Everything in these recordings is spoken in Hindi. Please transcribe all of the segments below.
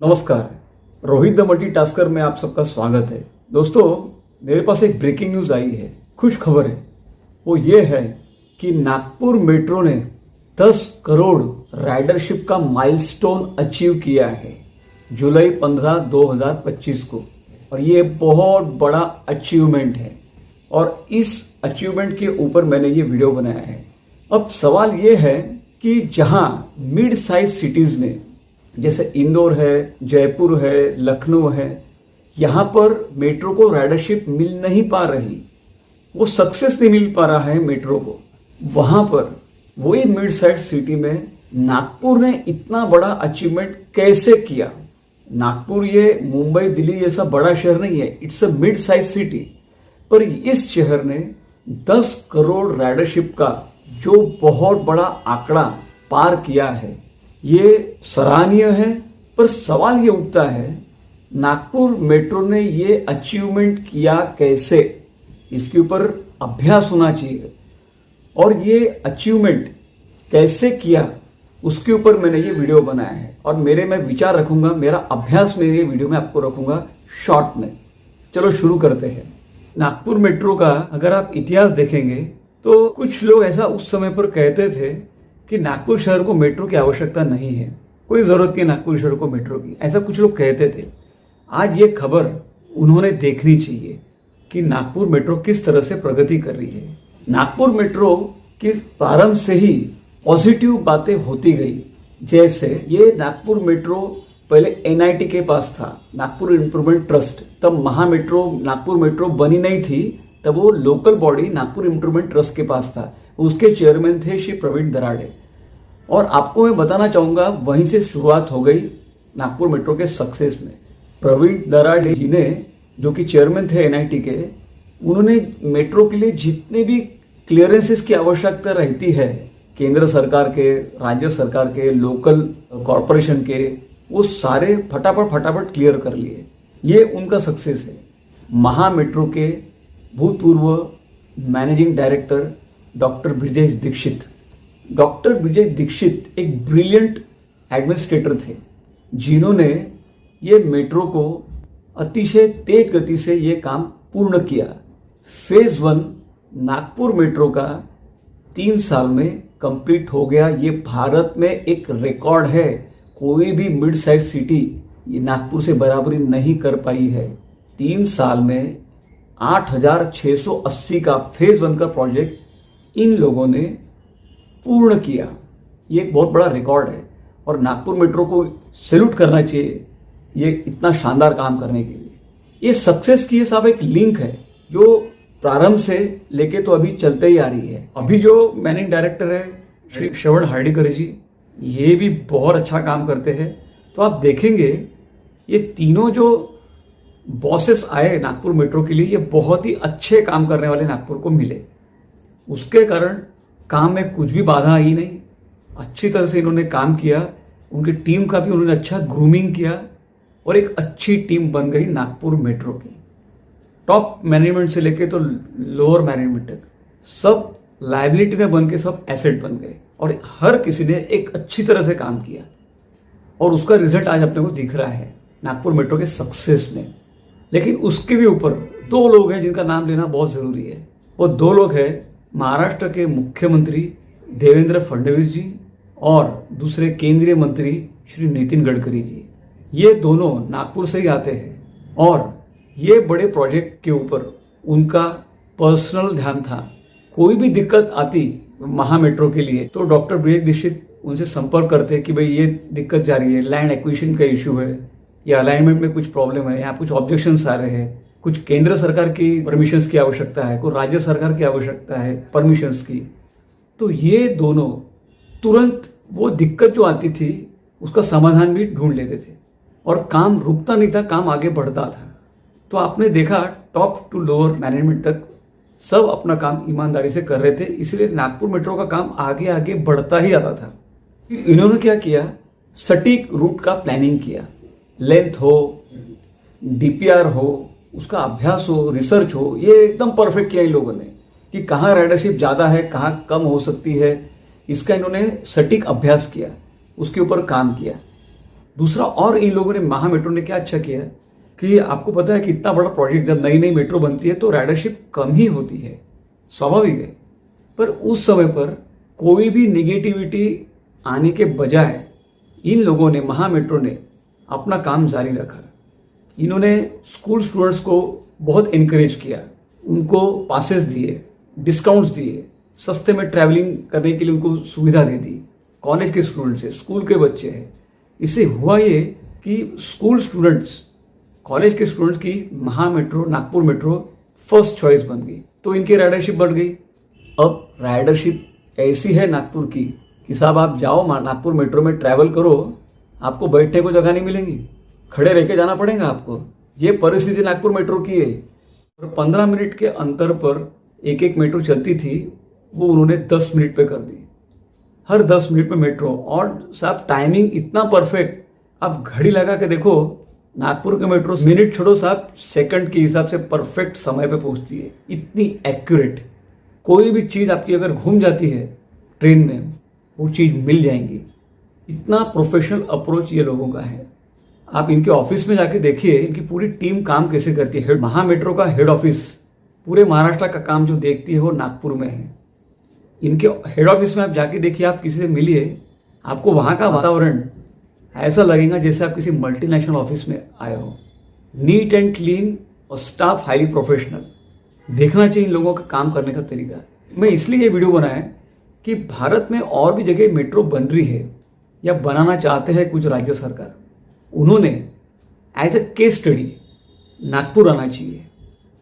नमस्कार, रोहित द मल्टीटास्कर में आप सबका स्वागत है। दोस्तों, मेरे पास एक ब्रेकिंग न्यूज आई है, खुश खबर है। वो ये है कि नागपुर मेट्रो ने 10 करोड़ राइडरशिप का माइलस्टोन अचीव किया है जुलाई 15, 2025 को। और ये बहुत बड़ा अचीवमेंट है और इस अचीवमेंट के ऊपर मैंने ये वीडियो बनाया है। अब सवाल ये है कि जहां मिड साइज सिटीज में जैसे इंदौर है, जयपुर है, लखनऊ है, यहां पर मेट्रो को राइडरशिप मिल नहीं पा रही, वो सक्सेस नहीं मिल पा रहा है मेट्रो को। वहां पर वही मिड साइज सिटी में नागपुर ने इतना बड़ा अचीवमेंट कैसे किया। नागपुर ये मुंबई, दिल्ली जैसा बड़ा शहर नहीं है, it's a mid size city, पर इस शहर ने 10 करोड़ राइडरशिप का जो बहुत बड़ा आंकड़ा पार किया है, ये सराहनीय है। पर सवाल ये उठता है, नागपुर मेट्रो ने ये अचीवमेंट किया कैसे? इसके ऊपर अभ्यास होना चाहिए और ये अचीवमेंट कैसे किया उसके ऊपर मैंने ये वीडियो बनाया है। और मेरे मैं विचार रखूंगा, मेरा अभ्यास में ये वीडियो में आपको रखूंगा शॉर्ट में। चलो शुरू करते हैं। नागपुर मेट्रो का अगर आप इतिहास देखेंगे तो कुछ लोग ऐसा उस समय पर कहते थे कि नागपुर शहर को मेट्रो की आवश्यकता नहीं है, कोई जरूरत नहीं नागपुर शहर को मेट्रो की, ऐसा कुछ लोग कहते थे। आज ये खबर उन्होंने देखनी चाहिए कि नागपुर मेट्रो किस तरह से प्रगति कर रही है। नागपुर मेट्रो के प्रारंभ से ही पॉजिटिव बातें होती गई। जैसे ये नागपुर मेट्रो पहले एनआईटी के पास था, नागपुर इंप्रूवमेंट ट्रस्ट, तब नागपुर मेट्रो बनी नहीं थी, तब वो local body Nagpur improvement trust के पास था। उसके चेयरमैन थे श्री प्रवीण दराड़े। और आपको मैं बताना चाहूंगा, वहीं से शुरुआत हो गई नागपुर मेट्रो के सक्सेस में। प्रवीण दराड़े जी ने, जो कि चेयरमैन थे एनआईटी के, उन्होंने मेट्रो के लिए जितने भी क्लियरेंसेस की आवश्यकता रहती है, केंद्र सरकार के, राज्य सरकार के, लोकल कॉरपोरेशन के, वो सारे फटाफट क्लियर कर लिए। ये उनका सक्सेस है। महा मेट्रो के भूतपूर्व managing director doctor Brijesh Dikshit एक ब्रिलियंट एडमिनिस्ट्रेटर थे, जिन्होंने ये मेट्रो को अतिशय तेज गति से ये काम पूर्ण किया। फेज 1 नागपुर मेट्रो का 3 साल में कंप्लीट हो गया। ये भारत में एक रिकॉर्ड है, कोई भी मिड साइज सिटी ये नागपुर से बराबरी नहीं कर पाई है। 3 साल में 8,680 का फेज 1 का प्रोजेक्ट इन लोगों ने पूर्ण किया। ये एक बहुत बड़ा रिकॉर्ड है और नागपुर मेट्रो को सैल्यूट करना चाहिए ये इतना शानदार काम करने के लिए। ये सक्सेस की साहब एक लिंक है जो प्रारंभ से लेके तो अभी चलते ही आ रही है। अभी जो मैनेजिंग डायरेक्टर है श्री श्रवण हार्डीकर जी, ये भी बहुत अच्छा काम करते हैं। तो आप देखेंगे ये तीनों जो बॉसेस आए नागपुर मेट्रो के लिए, ये बहुत ही अच्छे काम करने वाले नागपुर को मिले। उसके कारण काम में कुछ भी बाधा आई नहीं, अच्छी तरह से इन्होंने काम किया। उनकी टीम का भी उन्होंने अच्छा ग्रूमिंग किया और एक अच्छी टीम बन गई नागपुर मेट्रो की। टॉप मैनेजमेंट से लेके तो लोअर मैनेजमेंट तक सब लायबिलिटी में बन के सब एसेट बन गए और हर किसी ने एक अच्छी तरह से काम किया और उसका रिजल्ट आज अपने को दिख रहा है नागपुर मेट्रो के सक्सेस में। लेकिन उसके भी ऊपर 2 लोग हैं जिनका नाम लेना बहुत जरूरी है। वो 2 लोग हैं महाराष्ट्र के मुख्यमंत्री देवेंद्र फडणवीस जी और दूसरे केंद्रीय मंत्री श्री नितिन गडकरी जी। ये दोनों नागपुर से ही आते हैं और ये बड़े प्रोजेक्ट के ऊपर उनका पर्सनल ध्यान था। कोई भी दिक्कत आती महा मेट्रो के लिए तो डॉक्टर ब्रिजेश दीक्षित उनसे संपर्क करते कि भाई ये दिक्कत जा रही है, लैंड एक्विजिशन का इश्यू है या अलाइनमेंट में कुछ प्रॉब्लम है, यहाँ कुछ ऑब्जेक्शंस आ रहे हैं, कुछ केंद्र सरकार की परमिशंस की आवश्यकता है, कोई राज्य सरकार की आवश्यकता है परमिशंस की। तो ये दोनों तुरंत वो दिक्कत जो आती थी उसका समाधान भी ढूंढ लेते थे और काम रुकता नहीं था, काम आगे बढ़ता था। तो आपने देखा टॉप टू लोअर मैनेजमेंट तक सब अपना काम ईमानदारी से कर रहे थे, इसलिए नागपुर मेट्रो का काम आगे आगे बढ़ता ही आता था। इन्होंने क्या किया, सटीक रूट का प्लानिंग किया, लेंथ हो, डीपीआर हो, उसका अभ्यास हो, रिसर्च हो, ये एकदम परफेक्ट किया इन लोगों ने कि कहाँ राइडरशिप ज्यादा है, कहाँ कम हो सकती है, इसका इन्होंने सटीक अभ्यास किया, उसके ऊपर काम किया। दूसरा, और इन लोगों ने महा मेट्रो ने क्या अच्छा किया कि आपको पता है कि इतना बड़ा प्रोजेक्ट, जब नई नई मेट्रो बनती है तो राइडरशिप कम ही होती है, स्वाभाविक है। पर उस समय पर कोई भी निगेटिविटी आने के बजाय इन लोगों ने, महा मेट्रो ने अपना काम जारी रखा। इन्होंने स्कूल स्टूडेंट्स को बहुत इनकरेज किया, उनको पासेस दिए, डिस्काउंट्स दिए, सस्ते में ट्रैवलिंग करने के लिए उनको सुविधा दे दी। कॉलेज के स्टूडेंट्स है, स्कूल के बच्चे हैं। इससे हुआ ये कि स्कूल स्टूडेंट्स, कॉलेज के स्टूडेंट्स की महा metro, Nagpur metro first choice बन गई, तो इनकी राइडरशिप बढ़ गई। अब राइडरशिप ऐसी है नागपुर की कि साहब आप जाओ नागपुर मेट्रो में ट्रैवल करो, आपको बैठने को जगह नहीं मिलेंगी, खड़े रह के जाना पड़ेगा आपको। ये परिस्थिति नागपुर मेट्रो की है। और 15 मिनट के अंतर पर एक एक मेट्रो चलती थी, वो उन्होंने 10 मिनट पे कर दी। हर 10 मिनट में मेट्रो, और साहब टाइमिंग इतना परफेक्ट, आप घड़ी लगा के देखो, नागपुर के मेट्रो मिनट छोड़ो साहब, सेकंड के हिसाब से परफेक्ट समय पे पहुंचती है, इतनी एक्यूरेट। कोई भी चीज आपकी अगर घूम जाती है ट्रेन में, वो चीज मिल जाएंगी। इतना प्रोफेशनल अप्रोच ये लोगों का है। आप इनके ऑफिस में जाके देखिए इनकी पूरी टीम काम कैसे करती है। महा मेट्रो का हेड ऑफिस पूरे महाराष्ट्र का काम जो देखती है वो नागपुर में है। इनके हेड ऑफिस में आप जाके देखिए, आप किसी से मिलिए, आपको वहां का वातावरण ऐसा लगेगा जैसे आप किसी मल्टीनेशनल ऑफिस में आए हो। नीट एंड क्लीन और स्टाफ हाईली प्रोफेशनल। देखना चाहिए इन लोगों का काम करने का तरीका। मैं इसलिए ये वीडियो बनाया कि भारत में और भी जगह मेट्रो बन रही है या बनाना चाहते हैं कुछ राज्य सरकार, उन्होंने as a case study Nagpur आना चाहिए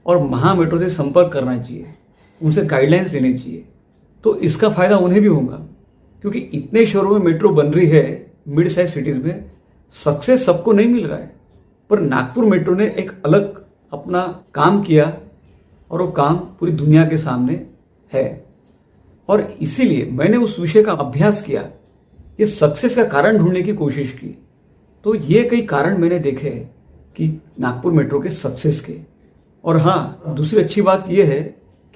और महा मेट्रो से संपर्क करना चाहिए, उनसे गाइडलाइंस लेनी चाहिए। तो इसका फायदा उन्हें भी होगा, क्योंकि इतने शहरों में मेट्रो बन रही है, मिड साइज सिटीज में। सक्सेस सबको नहीं मिल रहा है, पर नागपुर मेट्रो ने एक अलग अपना काम किया और वो काम पूरी दुनिया के सामने है। और इसीलिए मैंने उस विषय का अभ्यास किया, ये सक्सेस का कारण ढूंढने की कोशिश की। तो ये कई कारण मैंने देखे हैं कि नागपुर मेट्रो के सक्सेस के। और हाँ, दूसरी अच्छी बात यह है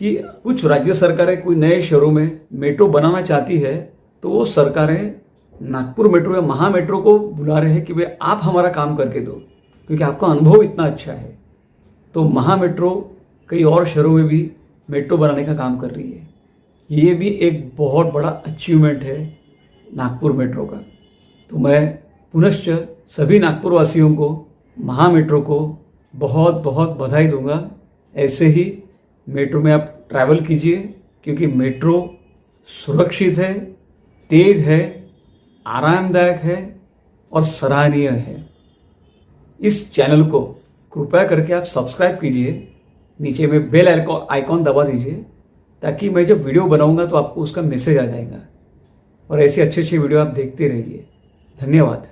कि कुछ राज्य सरकारें कोई नए शहरों में मेट्रो बनाना चाहती है, तो वो सरकारें नागपुर मेट्रो या महा मेट्रो को बुला रहे हैं कि भाई आप हमारा काम करके दो, क्योंकि आपका अनुभव इतना अच्छा है। तो महा मेट्रो कई और शहरों में भी मेट्रो बनाने का काम कर रही है। ये भी एक बहुत बड़ा अचीवमेंट है नागपुर मेट्रो का। तो मैं पुनश्च सभी नागपुर वासियों को, महा मेट्रो को बहुत बहुत बधाई दूंगा। ऐसे ही मेट्रो में आप ट्रैवल कीजिए, क्योंकि मेट्रो सुरक्षित है, तेज है, आरामदायक है और सराहनीय है। इस चैनल को कृपया करके आप सब्सक्राइब कीजिए, नीचे में बेल आइकॉन दबा दीजिए, ताकि मैं जब वीडियो बनाऊंगा तो आपको उसका मैसेज आ जाएगा। और ऐसे अच्छे अच्छे वीडियो आप देखते रहिए। धन्यवाद।